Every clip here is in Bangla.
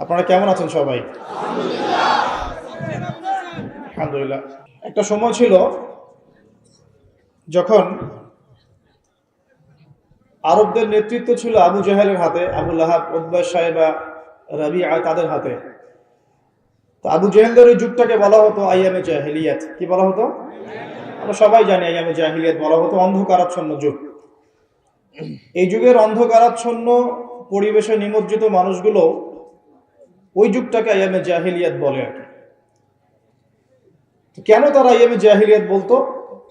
আপনারা কেমন আছেন সবাই? আলহামদুলিল্লাহ। একটা সময় ছিল যখন আরবদের নেতৃত্ব ছিল আবু জাহেলের হাতে, আবু লাহাব, উতবা, সাইবা, রাবিআ তাদের হাতে। তো আবু জাহেলদের ওই যুগটাকে বলা হতো আইয়ামে জাহিলিয়াত। কি বলা হতো? আমরা সবাই জানি আইয়ামে জাহিলিয়াত বলা হতো অন্ধকারাচ্ছন্ন যুগ। এই যুগের অন্ধকারাচ্ছন্ন পরিবেশে নিমজ্জিত মানুষগুলো ওই যুগটাকে আইয়ামে জাহিলিয়াত বলে আর কি। কেন তারা আইয়ামে জাহিলিয়াত বলতো?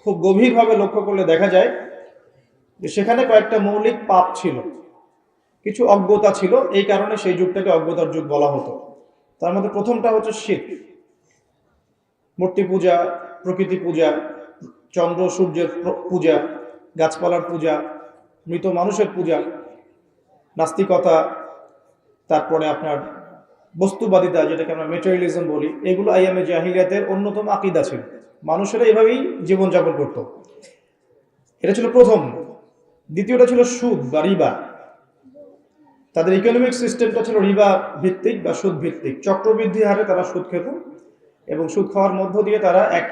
খুব গভীরভাবে লক্ষ্য করলে দেখা যায় যে সেখানে কয়েকটা মৌলিক পাপ ছিল, কিছু অজ্ঞতা ছিল, এই কারণে সেই যুগটাকে অজ্ঞতার যুগ বলা হতো। তার মধ্যে প্রথমটা হচ্ছে শিরক, মূর্তি পূজা, প্রকৃতি পূজা, চন্দ্র সূর্যের পূজা, গাছপালার পূজা, মৃত মানুষের পূজা, নাস্তিকতা, তারপরে আপনার বস্তুবাদিতা, যেটাকে আমরা মেটেরিয়ালিজম বলি, এগুলো আইয়ামে জাহিলিয়াতের অন্যতম আকীদা ছিল। মানুষেরা এভাবেই জীবনযাপন করত। এটা ছিল প্রথম। দ্বিতীয়টা ছিল সুদ বা রিবা। তাদের ইকোনমিক সিস্টেমটা ছিল রিবা ভিত্তিক বা সুদ ভিত্তিক। চক্রবৃদ্ধি হারে তারা সুদ খেত এবং সুদ খাওয়ার মধ্য দিয়ে তারা এক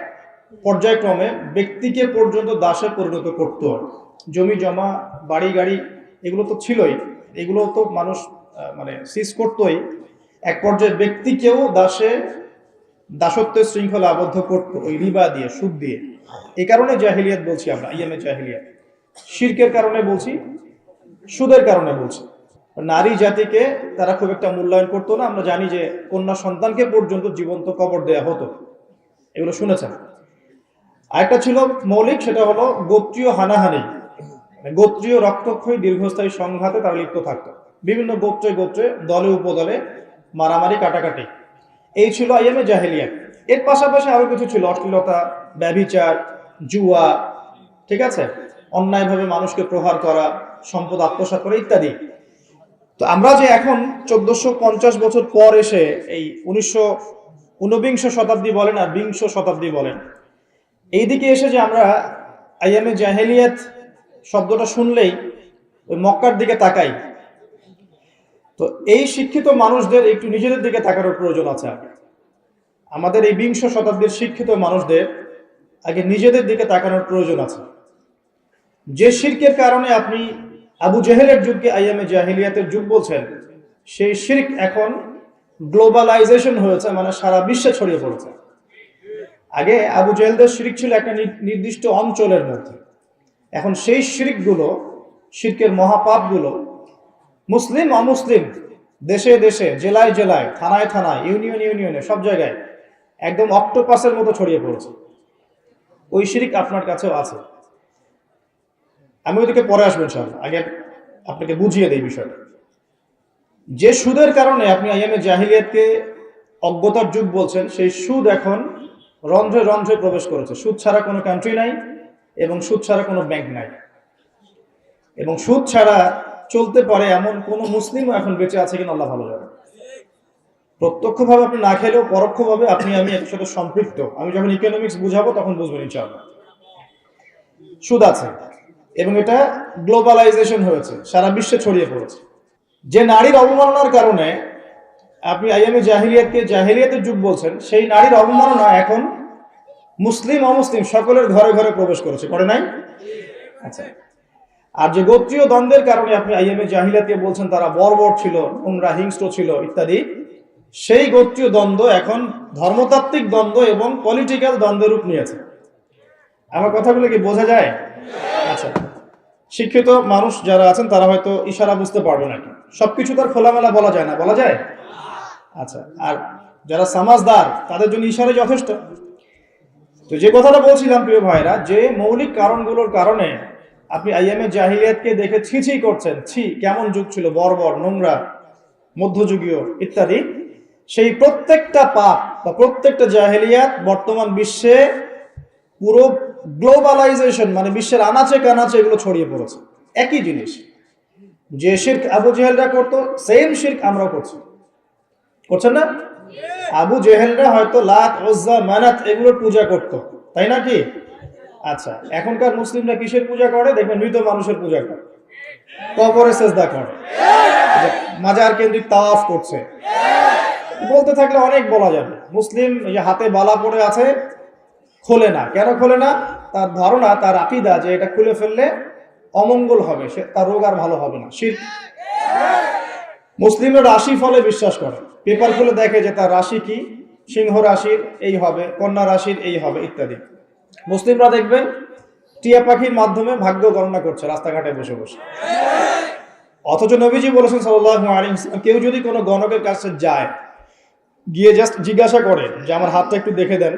পর্যায়ক্রমে ব্যক্তিকে পর্যন্ত দাসে পরিণত করত। জমি জমা, বাড়ি গাড়ি এগুলো তো ছিলই, এগুলো তো মানুষ সিজ করতই। এক পর্যায়ে ব্যক্তিকেও দাসত্বের শৃঙ্খলা আবদ্ধ করত ওই রিবা দিয়ে, সুদ দিয়ে। এই কারণে জাহিলিয়াত বলছি আমরা, আইয়ামে জাহিলিয়াত। শিরকের কারণে বলছি, সুদের কারণে বলছি। নারী জাতিকে তারা খুব একটা মূল্যায়ন করতো না। আমরা জানি যে কন্যা সন্তানকে পর্যন্ত জীবন্ত কবর দেয়া হতো, এগুলো শুনেছেন। আরেকটা ছিল মৌলিক, সেটা হলো গোত্রীয় হানাহানি, গোত্রীয় রক্তক্ষয়ী দীর্ঘস্থায়ী সংঘাতে তারা লিপ্ত থাকতো। বিভিন্ন গোত্রে গোত্রে, দলে উপদলে মারামারি, কাটাকাটি, এই ছিল আইয়ামে জাহিলিয়াত। এর পাশাপাশি আরো কিছু ছিল, অশ্লীলতা, ব্যভিচার, জুয়া, ঠিক আছে, অন্যায়ভাবে মানুষকে প্রহার করা, সম্পদ আত্মসাৎ করা ইত্যাদি। তো আমরা যে এখন 1450 বছর পর এসে এই ঊনবিংশ শতাব্দী বলেন আর বিংশ শতাব্দী বলেন, এইদিকে এসে যে আমরা আইয়ামে জাহেলিয়াত শব্দটা শুনলেই ওই মক্কার দিকে তাকাই, তো এই শিক্ষিত মানুষদের একটু নিজেদের দিকে তাকানোর প্রয়োজন আছে। আমাদের এই বিংশ শতাব্দীর শিক্ষিত মানুষদের আগে নিজেদের দিকে তাকানোর প্রয়োজন আছে। যে শিরকের কারণে আপনি আবু জেহেলের যুগকে আইয়ামে জাহিলিয়াতের যুগ বলছেন, সেই শিরক এখন গ্লোবালাইজেশন হয়েছে, মানে সারা বিশ্বে ছড়িয়ে পড়েছে। আগে আবু জেহেলদের শিরক ছিল একটা নির্দিষ্ট অঞ্চলের মধ্যে, এখন সেই শিরকগুলো, শিরকের মহাপাপগুলো মুসলিম অমুসলিম, দেশে দেশে, জেলায় জেলায়, থানায় থানায়, ইউনিয়নে, সব জায়গায় একদম অক্টোপাসের মতো ছড়িয়ে পড়েছে। ওই শিরক আপনার কাছেও আছে। আমি ওইদিকে পরে আসবো ইনশাআল্লাহ, আগে আপনাকে বুঝিয়ে দেই বিষয়টা। যে সুদের কারণে আপনি আইয়ামে জাহিলিয়াতকে অজ্ঞতার যুগ বলছেন, সেই সুদ এখন রন্ধ্রে রন্ধ্রে প্রবেশ করেছে। সুদ ছাড়া কোনো কান্ট্রি নাই এবং সুদ ছাড়া কোনো ব্যাংক নাই, এবং সুদ ছাড়া চলতে পারে এমন কোন মুসলিমও এখন বেঁচে আছে কিনা আল্লাহ ভালো জানে। প্রত্যক্ষভাবে আপনি না খেলেও পরোক্ষভাবে আপনি আমি এর সাথে সম্পৃক্ত। আমি যখন ইকোনমিক্স বুঝাবো তখন বুঝবেন ইনশাআল্লাহ। সুদ আছে এবং এটা গ্লোবালাইজেশন হয়েছে, সারা বিশ্বে ছড়িয়ে পড়েছে। যে নারীর অবমাননার কারণে আপনি আইয়ামে জাহিলিয়াতকে জাহিলিয়াতের যুগ বলছেন, সেই নারীর অবমাননা এখন মুসলিম অমুসলিম সকলের ঘরে ঘরে প্রবেশ করেছে, করে নাই? আচ্ছা। আর যে গোত্রীয় দ্বন্দ্বের কারণে আপনি আইয়ামে জাহিলিয়াতকে বলছেন তারা বর্বর ছিল, নোংরা, হিংস্র ছিল ইত্যাদি, সেই গোত্রীয় দ্বন্দ্ব এখন ধর্মতাত্ত্বিক দ্বন্দ্ব এবং পলিটিক্যাল দ্বন্দ্বের রূপ নিয়েছে। আমার কথাগুলো কি বোঝা যায়? আচ্ছা, শিক্ষিত মানুষ যারা আছেন তারা হয়তো ইশারা বুঝতে পারবে না, সবকিছু তার খোলামেলা বলা যায় না, বলা যায়? আচ্ছা, আর যারা সমাজদার তাদের জন্য ইশারাই যথেষ্ট। তো যে কথাটা বলছিলাম প্রিয় ভাইরা, যে মৌলিক কারণগুলোর কারণে আপনি আইয়ামে জাহিলিয়াতকে দেখে ছি করছেন, ছি কেমন যুগ ছিল, বর্বর, নোংরা, মধ্যযুগীয় ইত্যাদি, সেই প্রত্যেকটা পাপ বা প্রত্যেকটা জাহিলিয়াত বর্তমান বিশ্বে পুরো গ্লোবালাইজেশন, মানে বিশ্বের আনাচে কানাচে এগুলো ছড়িয়ে পড়েছে। একই জিনিস, যে শিরক আবু জেহেলরা করতো, সেম শিরক আমরাও করছি, করছেন না? আবু জেহেলরা হয়তো লাত, উজ্জা, মানাত এগুলোর পূজা করতো, তাই নাকি? আচ্ছা, এখনকার মুসলিমরা কিসের পূজা করে? দেখবেন মৃত মানুষের পূজা করে। কবরে সেজদা করে, মাজার কেন্দ্রিক তাওয়াফ করছে। বলতে থাকলে অনেক বলা যাবে। মুসলিম এই যে হাতে বালা পড়ে আছে, খোলে না। কেন খোলে না? তার ধারণা, তার আকীদা যে এটা খুলে ফেললে অমঙ্গল হবে, সে তার রোগ আর ভালো হবে না। শিরক। মুসলিমরা রাশি ফলে বিশ্বাস করে, পেপার খুলে দেখে যে তার রাশি কি, সিংহ রাশির এই হবে, কন্যা রাশির এই হবে ইত্যাদি। মুসলিমরা দেখবেন টিয়া পাখির মাধ্যমে ভাগ্য গণনা করছে রাস্তাঘাটে বসে বসে। অথচ নবীজি বলেছেন সাল্লাল্লাহু আলাইহি ওয়াসাল্লাম, কেউ যদি কোনো গণকের কাছে যায়, গিয়ে জাস্ট জিজ্ঞাসা করে যে আমার হাতটা একটু দেখে দেন,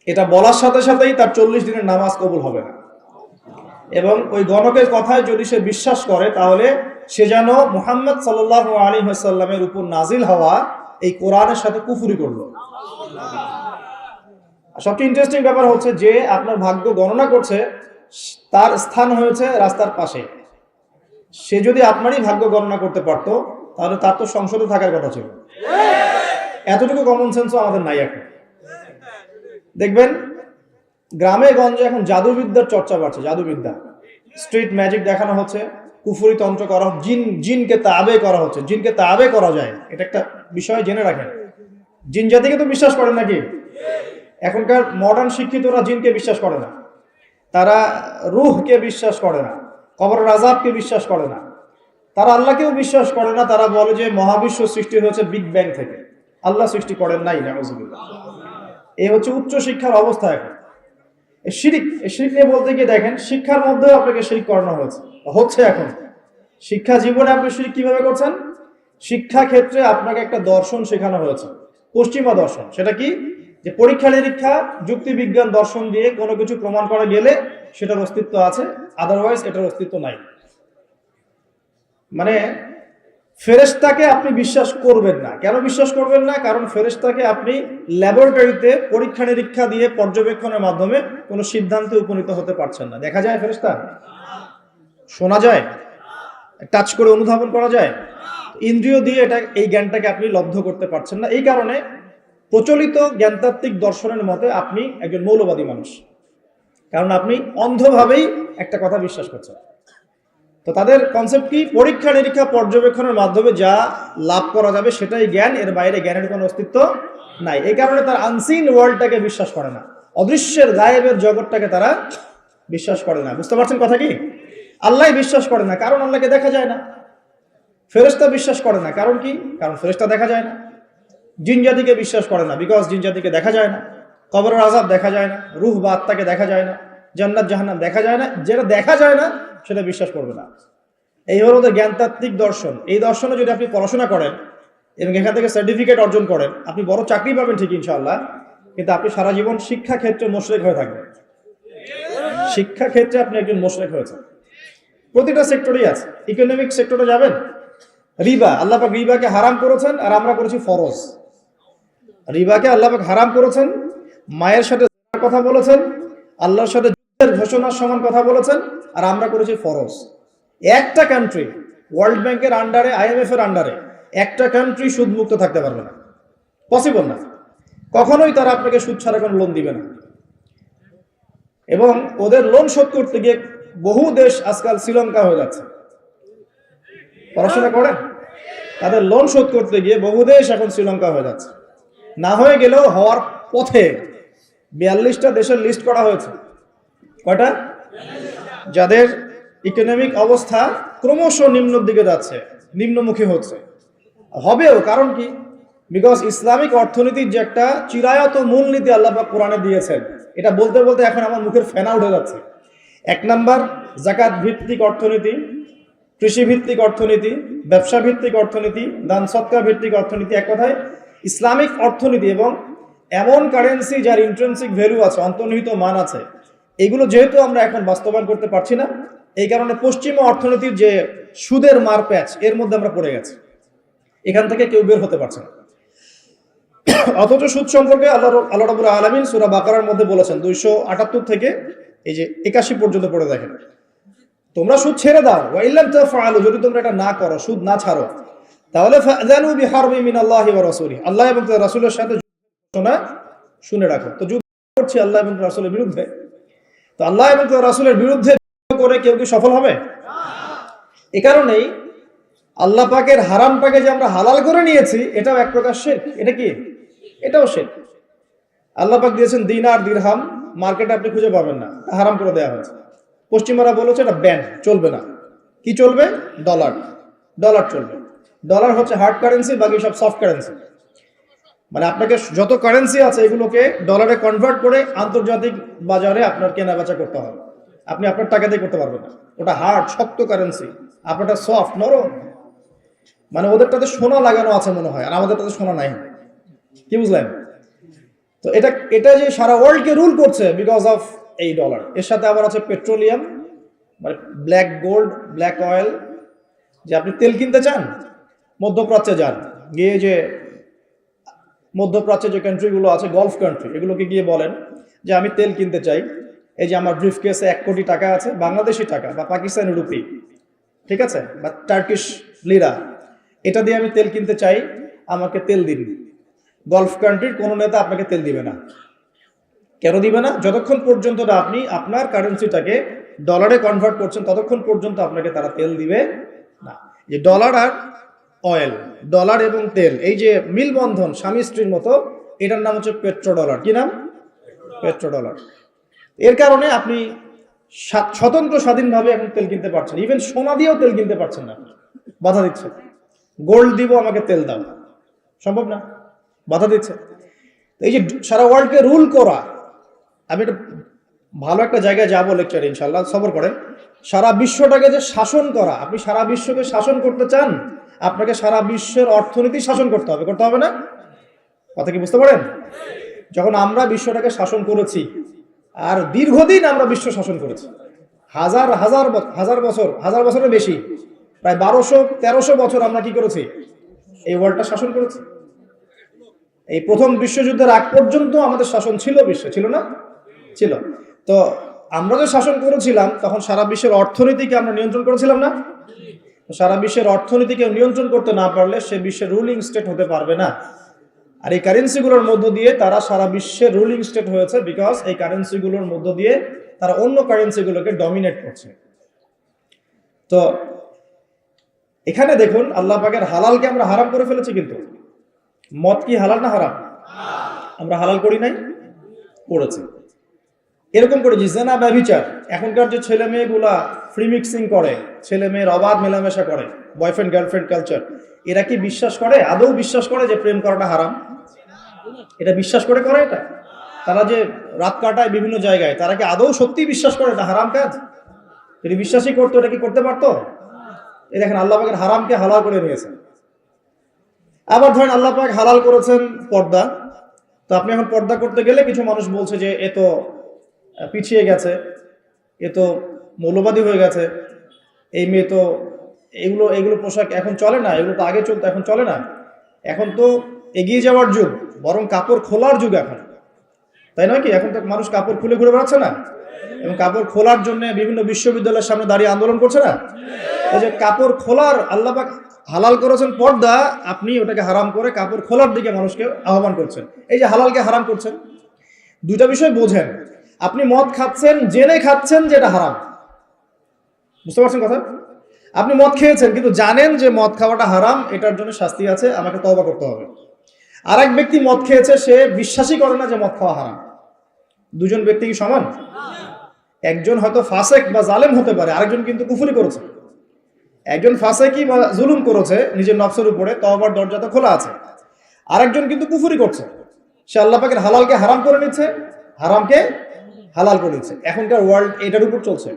এটা বলার সাথে সাথেই তার 40 দিনের নামাজ কবুল হবে না। এবং ওই গণকের কথায় যদি সে বিশ্বাস করে, তাহলে সে যেন মুহাম্মদ সাল্লাল্লাহু আলাইহি ওয়াসাল্লামের উপর নাজিল হওয়া এই কোরআনের সাথে কুফরি করলো। সবচেয়ে ইন্টারেস্টিং ব্যাপার হচ্ছে যে আপনার ভাগ্য গণনা করছে, তার স্থান হয়েছে রাস্তার পাশে। সে যদি আপনারই ভাগ্য গণনা করতে পারতো, তাহলে তার তো সংসদে থাকার কথা ছিল। এতটুকু কমন সেন্সও আমাদের নাই এখন। দেখবেন গ্রামে গঞ্জে এখন জাদুবিদ্যার চর্চা বাড়ছে। জাদুবিদ্যা, স্ট্রিট ম্যাজিক দেখানো হচ্ছে, কুফরি তন্ত্র করা, জিনকে তাবে করা হচ্ছে। জিনকে তাবে করা যায়, এটা একটা বিষয় জেনে রাখেন। জিন জাতিকে তো বিশ্বাস করেন নাকি? এখনকার মডার্ন শিক্ষিতরা জিনকে বিশ্বাস করে না, তারা রূহকে বিশ্বাস করে না, কবরের আযাবকে বিশ্বাস করে না, তারা আল্লাহকেও বিশ্বাস করে না। তারা বলে যে মহাবিশ্ব সৃষ্টি হয়েছে বিগ ব্যাং থেকে, আল্লাহ সৃষ্টি করেন নাই। নাউযুবিল্লাহ। এই হচ্ছে উচ্চ শিক্ষার অবস্থা এখন। শিরিক নিয়ে বলতে গিয়ে দেখেন, শিক্ষার মধ্যেও আপনাকে শিরিক করানো হচ্ছে। এখন শিক্ষা জীবনে আপনি শিরিক কিভাবে করছেন? শিক্ষা ক্ষেত্রে আপনাকে একটা দর্শন শেখানো হয়েছে, পশ্চিমা দর্শন। সেটা কি? যে পরীক্ষা নিরীক্ষা, যুক্তি বিজ্ঞান দর্শন দিয়ে কোনো কিছু প্রমাণ করা গেলে সেটার অস্তিত্ব আছে, আদারওয়াইজ এটার অস্তিত্ব নাই। মানে ফেরেশতাকে আপনি বিশ্বাস করবেন না। কেন বিশ্বাস করবেন না? কারণ ফেরেশতাকে আপনি ল্যাবরেটরিতে পরীক্ষা নিরীক্ষা দিয়ে পর্যবেক্ষণের মাধ্যমে কোনো সিদ্ধান্তে উপনীত হতে পারছেন না। দেখা যায় ফেরেশতা? শোনা যায়? টাচ করে অনুধাবন করা যায়? ইন্দ্রিয় দিয়ে এই জ্ঞানটাকে আপনি লব্ধ করতে পারছেন না। এই কারণে প্রচলিত জ্ঞানতাত্ত্বিক দর্শনের মতে আপনি একজন মৌলবাদী মানুষ, কারণ আপনি অন্ধভাবেই একটা কথা বিশ্বাস করছেন। তো তাদের কনসেপ্ট কি? পরীক্ষা নিরীক্ষা পর্যবেক্ষণের মাধ্যমে যা লাভ করা যাবে সেটাই জ্ঞান, এর বাইরে জ্ঞানের কোনো অস্তিত্ব নাই। এই কারণে তারা আনসিন ওয়ার্ল্ডটাকে বিশ্বাস করে না, অদৃশ্যের গায়েবের জগৎটাকে তারা বিশ্বাস করে না। বুঝতে পারছেন কথা কি? আল্লাহ বিশ্বাস করে না, কারণ আল্লাহকে দেখা যায় না। ফেরেশতা বিশ্বাস করে না, কারণ কি? কারণ ফেরেশতা দেখা যায় না। জিন জাতিকে বিশ্বাস করে না, বিকজ জিন জাতিকে দেখা যায় না। কবরের আযাব দেখা যায় না, রূহ বা আত্মাকে দেখা যায় না, জান্নাত জাহান্নাম দেখা যায় না। যেটা দেখা যায় না সেটা বিশ্বাস করবে না। এই হলো ওদের জ্ঞানতাত্ত্বিক দর্শন। এই দর্শনে যদি আপনি পড়াশোনা করেন এবং এখান থেকে সার্টিফিকেট অর্জন করেন, আপনি বড় চাকরি পাবেন ঠিক ইনশাআল্লাহ, কিন্তু আপনি সারা জীবন শিক্ষা ক্ষেত্রে মুশরিক হয়ে থাকবেন। শিক্ষা ক্ষেত্রে আপনি একজন মুশরিক হয়েছেন। প্রতিটা সেক্টরেই আছে। ইকোনমিক সেক্টরে যাবেন, রিবা, আল্লাহ পাক রিবাকে হারাম করেছেন আর আমরা করেছি ফরজ। রিবাকে আল্লাহ পাক হারাম করেছেন, মায়ের সাথে কথা বলেছেন, আল্লাহর সাথে যুদ্ধের ঘোষণার সমান কথা বলেছেন, আর আমরা করেছি ফরজ। একটা কান্ট্রি ওয়ার্ল্ড ব্যাংকের আন্ডারে, IMF এর আন্ডারে একটা কান্ট্রি সুদ মুক্ত থাকতে পারবে না, পসিবল না। কখনোই তারা আপনাকে সুদ ছাড়া কোনো লোন দিবে না। এবং ওদের লোন শোধ করতে গিয়ে বহু দেশ আজকাল শ্রীলঙ্কা হয়ে যাচ্ছে। পড়াশোনা করেন, তাদের লোন শোধ করতে গিয়ে বহু দেশ এখন শ্রীলঙ্কা হয়ে যাচ্ছে। না হয়ে গেলেও হওয়ার পথে 42টা দেশের লিস্ট করা হয়েছে। কয়টা? যাদের ইকোনমিক অবস্থা ক্রমশ নিম্নের দিকে যাচ্ছে, নিম্নমুখী হচ্ছে, হবেও। কারণ কি? বিকজ ইসলামিক অর্থনীতির যে একটা চিরায়ত মূলনীতি আল্লাহ পাক কোরআনে দিয়েছেন, এটা বলতে বলতে এখন আমার মুখের ফেনা উঠে যাচ্ছে। 1 নাম্বার, যাকাত ভিত্তিক অর্থনীতি, কৃষি ভিত্তিক অর্থনীতি, ব্যবসা ভিত্তিক অর্থনীতি, দান সদকা ভিত্তিক অর্থনীতি। এক কথায় ইসলামিক অর্থনীতি এবং এমন কারেন্সি যার ইন্ট্রিনসিক ভ্যালু আছে, অন্তর্নিহিত মান আছে, এগুলো যেহেতু আমরা এখন বাস্তবায়ন করতে পারছি না, এই কারণে পশ্চিমা অর্থনীতির যে সুদের মার প্যাচ, এর মধ্যে আমরা পড়ে গেছি। এখান থেকে কেউ বের হতে পারছে না। অথচ সুদ সম্পর্কে আল্লাহ রাব্বুল আলামিন সূরা বাকারার মধ্যে বলেছেন 278 থেকে এই যে 81 পর্যন্ত পড়ে দেখেন, তোমরা সুদ ছেড়ে দাও, ওয়া ইল্লাম তাফআলু, যদি তোমরা এটা না করো, সুদ না ছাড়ো, তাহলে ফাযানু বিহারবি মিনাল্লাহি ওয়া রাসূলিহি, আল্লাহ এবং তার রাসূলের সাথে ঘোষণা শুনে রাখো। তো যুদ্ধ করছি আল্লাহ এবং রাসূলের বিরুদ্ধে। তো আল্লাহ এবং তার রাসূলের বিরুদ্ধে করে কেউ কি সফল হবে? এ কারণেই আল্লাহ পাকের হারামটাকে যে আমরা হালাল করে নিয়েছি, এটাও এক প্রকার শিরক। এটা কি? এটাও শিরক। আল্লাহ পাক দিয়েছেন দিনার দিরহাম, মার্কেটে আপনি খুঁজে পাবেন না, হারাম করে দেওয়া হয়েছে। পশ্চিমারা বলেছে এটা ব্যান, চলবে না। কি চলবে? ডলার। ডলার চলবে। ডলার হচ্ছে হার্ড কারেন্সি, বাকি সব সফট কারেন্সি। মানে আপনাকে যত কারেন্সি আছে এগুলোকে ডলারে কনভার্ট করে আন্তর্জাতিক বাজারে আপনার কেনা বেচা করতে হবে। আপনি আপনার টাকা দিয়ে করতে পারবেন না। ওটা হার্ড, শক্ত কারেন্সি, আপনারটা সফট, নরম। মানে ওদেরটাতে সোনা লাগানো আছে মনে হয়, আর আমাদেরটাতে সোনা নাই। কি বুঝলেন? তো এটা যে সারা ওয়ার্ল্ডকে রুল করছে বিকজ অফ এই ডলার। এর সাথে আবার আছে পেট্রোলিয়াম, মানে ব্ল্যাক গোল্ড, ব্ল্যাক অয়েল। যে আপনি তেল কিনতে চান, মধ্যপ্রাচ্যে যান, গিয়ে যে মধ্যপ্রাচ্যে যে কান্ট্রিগুলো আছে, গলফ কান্ট্রি, এগুলোকে গিয়ে বলেন যে আমি তেল কিনতে চাই। এই যে আমার ব্রিফ কেসে 1 কোটি টাকা আছে, বাংলাদেশি টাকা বা পাকিস্তানি রুপি, ঠিক আছে, বা টার্কিশ লিরা, এটা দিয়ে আমি তেল কিনতে চাই, আমাকে তেল দিন। গলফ কান্ট্রির কোনো নেতা আপনাকে তেল দিবে না। কেন দিবে না? যতক্ষণ পর্যন্ত না আপনি আপনার কারেন্সিটাকে ডলারে কনভার্ট করছেন, ততক্ষণ পর্যন্ত আপনাকে তারা তেল দিবে না। যে ডলার আর অয়েল, ডলার এবং তেল, এই যে মিলবন্ধন স্বামী স্ত্রীর মতো, এটার নাম হচ্ছে পেট্রো ডলার। কি নাম? Petro dollar. এর কারণে আপনি স্বতন্ত্র স্বাধীনভাবে এখন তেল কিনতে পারছেন। ইভেন সোনা দিয়েও তেল কিনতে পারছেন না, বাধা দিচ্ছে। গোল্ড দিব, আমাকে তেল দাও, সম্ভব না, বাধা দিচ্ছে। এই যে সারা ওয়ার্ল্ডকে রুল করা, আমি একটা ভালো একটা জায়গায় যাবো লেকচারে ইনশাল্লাহ, সবর করেন। সারা বিশ্বটাকে যে শাসন করা, আপনি সারা বিশ্বকে শাসন করতে চান, আপনাকে সারা বিশ্বের অর্থনীতি শাসন করতে হবে, করতে হবে না? কথা কি বুঝতে পারেন? যখন আমরা বিশ্বটাকে শাসন করেছি, আর দীর্ঘদিন আমরা বিশ্ব শাসন করেছি, হাজার বছর, হাজার বছরের বেশি, প্রায় 1200-1300 বছর আমরা কি করেছি? এই ওয়ার্ল্ডটা শাসন করেছি। এই প্রথম বিশ্বযুদ্ধের আগ পর্যন্ত আমাদের শাসন ছিল বিশ্বে, ছিল না? ছিল। তো আমরা যে শাসন করেছিলাম, তখন সারা বিশ্বের অর্থনীতিকে আমরা নিয়ন্ত্রণ করেছিলাম না? সারা বিশ্বের অর্থনীতিকে নিয়ন্ত্রণ করতে না পারলে সে বিশ্বের রুলিং স্টেট হতে পারবে না। আর এই কারেন্সিগুলোর মধ্য দিয়ে তারা সারা বিশ্বের রুলিং স্টেট হয়েছে, বিকজ এই কারেন্সিগুলোর মধ্য দিয়ে তারা অন্য কারেন্সিগুলোকে ডমিনেট করছে। তো এখানে দেখুন, আল্লাহ পাকের হালালকে আমরা হারাম করে ফেলেছি। কিন্তু মদ কি হালাল না হারাম? আমরা হালাল করি নাই, করেছি। এরকম করে যে জেনা, ব্যভিচার, এখনকার যে ছেলে মেয়েগুলা ফ্রি মিক্সিং করে, ছেলে মেয়ের অবাধ মেলামেশা করে, বয়ফ্রেন্ড গার্লফ্রেন্ড কালচার, এরা কি বিশ্বাস করে, আদৌ বিশ্বাস করে যে প্রেম করাটা হারাম? এটা বিশ্বাস করে করে এটা? তারা যে রাত কাটায় বিভিন্ন জায়গায়, তারা কি আদৌ সত্যি বিশ্বাস করে এটা হারাম কাজ? যদি বিশ্বাসই করতো, এটা কি করতে পারতো? এই দেখেন, আল্লাহ পাকের হারামকে হালাল করে নিয়েছেন। আবার ধরেন আল্লাহ পাক হালাল করেছেন পর্দা। তো আপনি এখন পর্দা করতে গেলে কিছু মানুষ বলছে যে এ তো পিছিয়ে গেছে, এ তো মৌলবাদী হয়ে গেছে, এই মেয়ে তো এগুলো পোশাক এখন চলে না, এগুলো তো আগে চলতো, এখন চলে না, এখন তো এগিয়ে যাওয়ার যুগ, বরং কাপড় খোলার যুগ এখন, তাই নয় কি? এখন তো মানুষ কাপড় খুলে ঘুরে বেড়াচ্ছে না, এবং কাপড় খোলার জন্য বিভিন্ন বিশ্ববিদ্যালয়ের সামনে দাঁড়িয়ে আন্দোলন করছে না? এই যে কাপড় খোলার আল্লাহ পাক হালাল করেছেন পর্দা, আপনি ওটাকে হারাম করে কাপড় খোলার দিকে মানুষকে আহ্বান করছেন। এই যে হালালকে হারাম করছেন, দুইটা বিষয় বোঝেন। আপনি মদ খাচ্ছেন, জেনে খাচ্ছেন যে এটা হারাম, বুঝতে পারছেন কথা? আপনি মদ খেয়েছেন কিন্তু জানেন যে মদ খাওয়াটা হারাম, এটার জন্য শাস্তি আছে, আমাকে তওবা করতে হবে। আর এক ব্যক্তি মদ খেয়েছে, সে বিশ্বাসই করে না যে মদ খাওয়া হারাম। দুজন ব্যক্তি কি সমান? একজন হয়তো ফাসেক বা জালেম হতে পারে, আরেকজন কিন্তু কুফরি করেছে। একজন ফাসেকি বা জুলুম করেছে নিজের নফসের উপরে, তওবার দরজা তো খোলা আছে। আরেকজন কিন্তু কুফরি করছে, সে আল্লাহ পাকের হালালকে হারাম করে নিচ্ছে, হারামকে হালাল করে নিচ্ছে। এখনকার ওয়ার্ল্ড এটার উপর চলছে।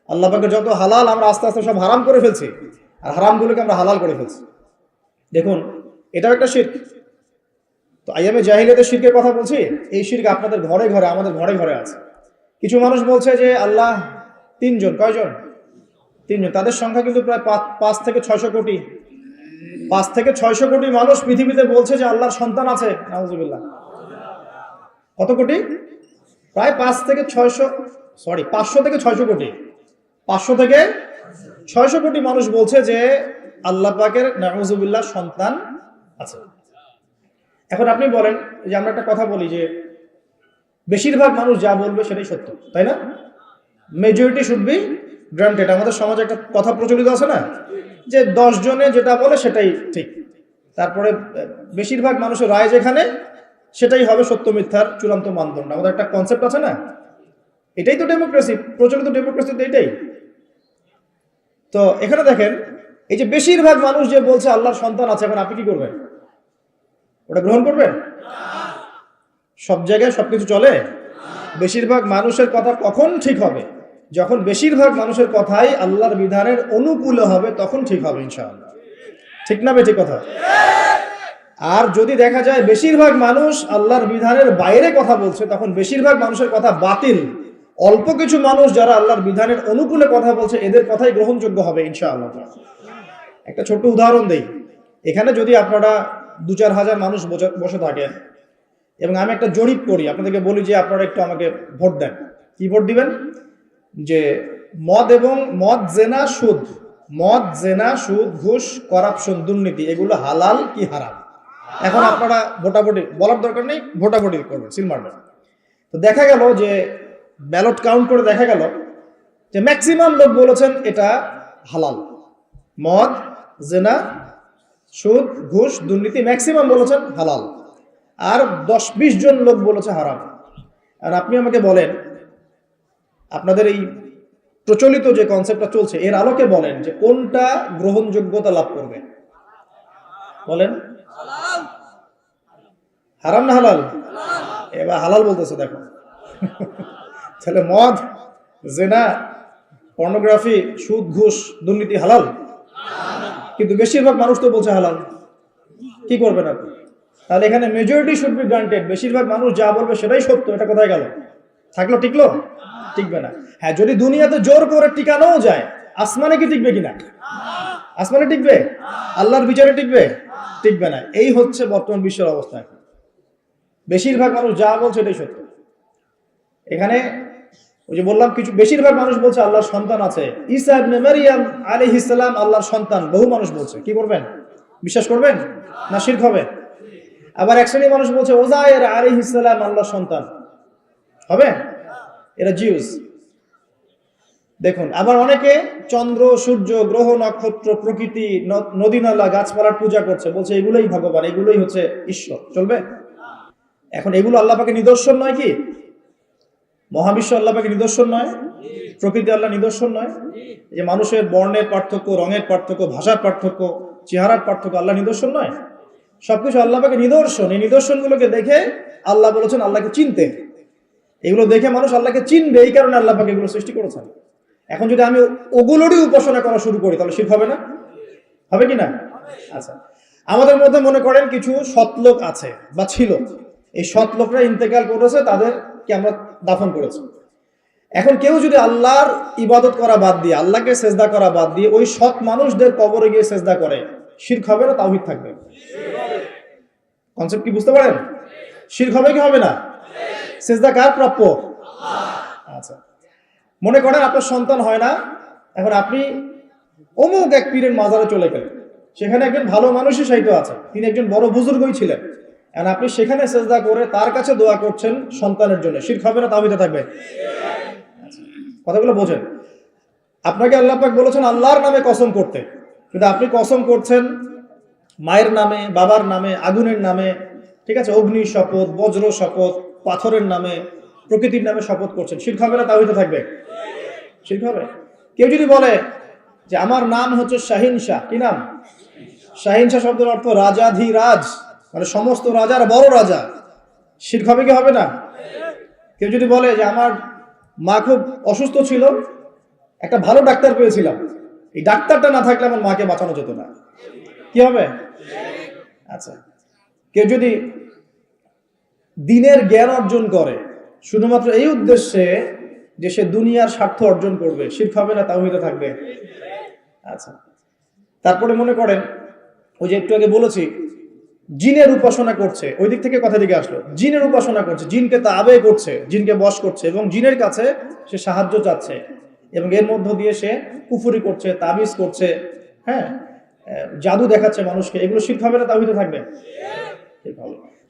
আল্লাহ পাকের যত হালাল আমরা আস্তে আস্তে সব হারাম করে ফেলছি, আর হারামগুলোকে আমরা হালাল করে ফেলছি। দেখুন, এটাও একটা শিরক। তো আইয়ামে জাহিলিয়াতের শিরকের কথা বলছি, এই শিরক আপনাদের ঘরে ঘরে, আমাদের ঘরে ঘরে আছে। কিছু মানুষ বলছে যে আল্লাহ তিনজন। কয়জন? তিনজন। তাদের সংখ্যা কিন্তু প্রায় 5 থেকে 600 কোটি। 5 থেকে 600 কোটি মানুষ পৃথিবীতে বলছে যে আল্লাহর সন্তান আছে। নাউজুবিল্লাহ। কত কোটি? প্রায় 500 থেকে 600 কোটি। 500 থেকে 600 কোটি মানুষ বলছে যে আল্লাহ পাকের নাউজুবিল্লাহ সন্তান আছে। এখন আপনি বলেন যে, আমরা একটা কথা বলি যে বেশিরভাগ মানুষ যা বলবে সেটাই সত্য, তাই না? Majority should be granted. আমাদের সমাজে একটা কথা প্রচলিত আছে না, যে 10 জনে যেটা বলে সেটাই ঠিক, তারপরে বেশিরভাগ মানুষের রায় যেখানে, সেটাই হবে সত্য মিথ্যার চূড়ান্ত মানদণ্ড। আমাদের একটা কনসেপ্ট আছে না, এটাই তো ডেমোক্রেসি, প্রচলিত ডেমোক্রেসি তো এটাই। তো এখানে দেখেন, এই যে বেশিরভাগ মানুষ যে বলছে আল্লাহর সন্তান আছে, এখন আপনি কি করবেন? ওটা গ্রহণ করবেন? সব জায়গায় সবকিছু চলে? বেশিরভাগ মানুষের কথা কখন ঠিক হবে? যখন বেশিরভাগ মানুষের কথাই আল্লাহর বিধানের অনুকূলে হবে, তখন ঠিক হবে ইনশাআল্লাহ। ঠিক না বেঠিক কথা? আর যদি দেখা যায় বেশিরভাগ মানুষ আল্লাহর বিধানের বাইরে কথা বলছে, তখন বেশিরভাগ মানুষের কথা বাতিল। অল্প কিছু মানুষ যারা আল্লাহর বিধানের অনুকূলে কথা বলছে, এদের কথাই গ্রহণযোগ্য হবে ইনশাআল্লাহ। একটা ছোট্ট উদাহরণ দেই। এখানে যদি আপনারা 2-4 হাজার মানুষ বসে থাকেন এবং আমি একটা জরিপ করি, আপনাদেরকে বলি যে আপনারা একটু আমাকে ভোট দেন, কি ভোট দিবেন? যে মদ জেনা সুদ ঘুষ করাপশন দুর্নীতি এগুলো হালাল কি হারাম? এখন আপনারা ভোটাভুটি বলার দরকার নেই, ভোটাভুটি করবেন, সিল মারবেন। তো দেখা গেল যে ব্যালট কাউন্ট করে দেখা গেল যে ম্যাক্সিমাম লোক বলেছেন এটা হালাল। মদ জেনা সুদ ঘুষ দুর্নীতি ম্যাক্সিমাম বলেছেন হালাল, আর 10-20 জন লোক বলেছে হারাম। আর আপনি আমাকে বলেন, আপনাদের এই প্রচলিত যে কনসেপ্টটা চলছে এর আলোকে বলেন যে কোনটা গ্রহণযোগ্যতা লাভ করবে? বলেন, হারাম না হালাল? এবার হালাল বলতেছে, দেখো। তাহলে মদ জেনা পর্নোগ্রাফি সুদ ঘুষ দুর্নীতি হালাল, কিন্তু বেশিরভাগ মানুষ তো বলছে হালাল। কি করবেন আপনি? তাহলে এখানে মেজরিটি শুড বি গ্রান্টেড, বেশিরভাগ মানুষ যা বলবে সেটাই সত্য, এটা কোথায় গেল? থাকলো? টিকলো? টিকবে না। হ্যাঁ, যদি দুনিয়াতে জোর করে টিকানোও যায়, আসমানে কি টিকবে কিনা? আসমানে টিকবে? আল্লাহর বিচারে টিকবে? টিকবে না। এই হচ্ছে বর্তমান বিশ্বের অবস্থা। বেশিরভাগ মানুষ যা বলছে এটাই সত্য। এখানে ওই যে বললাম, কিছু বেশিরভাগ মানুষ বলছে আল্লাহর সন্তান আছে, ঈসা ইবনে মারইয়াম আলাইহিস সালাম আল্লাহর সন্তান, বহু মানুষ বলছে। কি করবেন? বিশ্বাস করবেন না শিরক হবে? আবার এক শ্রেণীর মানুষ বলছে ওজায়ের আলাইহিস সালাম আল্লাহর সন্তান, হবে? এরা জিউস। দেখুন, আবার অনেকে চন্দ্র সূর্য গ্রহ নক্ষত্র প্রকৃতি নদী নালা গাছপালার পূজা করছে, বলছে এগুলোই ভগবান, এগুলোই হচ্ছে ঈশ্বর। চলবে? এখন এগুলো আল্লাহ পাকের নিদর্শন নয় কি? মহাবিশ্ব আল্লাহ পাকের নিদর্শন নয়? প্রকৃতি আল্লাহ নিদর্শন নয়? যে মানুষের বর্ণের পার্থক্য, রঙের পার্থক্য, ভাষার পার্থক্য, চেহারার পার্থক্য আল্লাহ নিদর্শন নয়? সবকিছু আল্লাহ পাকের নিদর্শন। এই নিদর্শনগুলোকে দেখে আল্লাহ বলেছেন আল্লাহকে চিনতে। এগুলো দেখে মানুষ আল্লাহকে চিনবে, এই কারণে আল্লাহ পাক এগুলো সৃষ্টি করেছেন। এখন যদি আমি ওগুলোরই উপাসনা করা শুরু করি, তাহলে শিরক হবে না? হবে কি না? আচ্ছা, আমাদের মধ্যে মনে করেন কিছু সৎলোক আছে বা ছিল, এই সৎলোকরা ইন্তেকাল করেছে, তাদেরকে আমরা দাফন করেছি। এখন কেউ যদি আল্লাহর ইবাদত করা বাদ দিয়ে, আল্লাহকে সেজদা করা বাদ দিয়ে ওই সৎ মানুষদের কবরে গিয়ে সেজদা করে, শিরক হবে না তাওহীদ থাকবে? কনসেপ্ট কি বুঝতে পারেন? শিরক হবে কি হবে না? সেজদা কার প্রাপ্য? আচ্ছা, মনে করেন আপনার সন্তান হয় না, এখন আপনি অমুক এক পীরের মাজারে চলে গেলেন, সেখানে একজন ভালো মানুষই সাহিত্য আছে, তিনি একজন বড় বুজুর্গই ছিলেন, এখন আপনি সেখানে সেজদা করে তার কাছে দোয়া করছেন সন্তানের জন্য, শিরক হবে না তাওহীদ থাকবে? কথাগুলো বোঝেন। আপনাকে আল্লাহ পাক বলেছেন আল্লাহর নামে কসম করতে, কিন্তু আপনি কসম করছেন মায়ের নামে, বাবার নামে, আগুনের নামে, ঠিক আছে, অগ্নি শপথ, বজ্র শপথ, পাথরের নামে, প্রকৃতির নামে শপথ করছেন, শিরক হবে না তাওহীদ থাকবে? শিরক হবে। কেউ যদি বলে যে আমার নাম হচ্ছে শাহিন শাহ, কি নাম? শাহিন শাহ শব্দের অর্থ রাজাধিরাজ, মানে সমস্ত রাজার বড় রাজা, শিরক হবে কি হবে না? কেউ যদি বলে যে আমার মা খুব অসুস্থ ছিল, একটা ভালো ডাক্তার পেয়েছিলাম, এই ডাক্তারটা না থাকলে আমার মাকে বাঁচানো যেত না, কি হবে? আচ্ছা, কেউ যদি দিনের জ্ঞান অর্জন করে শুধুমাত্র এই উদ্দেশ্যে যে সে দুনিয়ার স্বার্থ অর্জন করবে, শিরক হবে না তাওহীদ থাকবে? আচ্ছা, তারপরে মনে করেন ওই যে একটু আগে বলেছি জিনের উপাসনা করছে, ওই দিক থেকে কথা দিকে আসলো, জিনের উপাসনা করছে, জিনকে তাবে করছে, জিনকে বশ করছে এবং জিনের কাছে সে সাহায্য চাচ্ছে এবং এর মধ্য দিয়ে সে কুফরি করছে, তাবিজ করছে, হ্যাঁ, জাদু দেখাচ্ছে মানুষকে, এগুলো শিরক হবে না তাওহীদ থাকবে?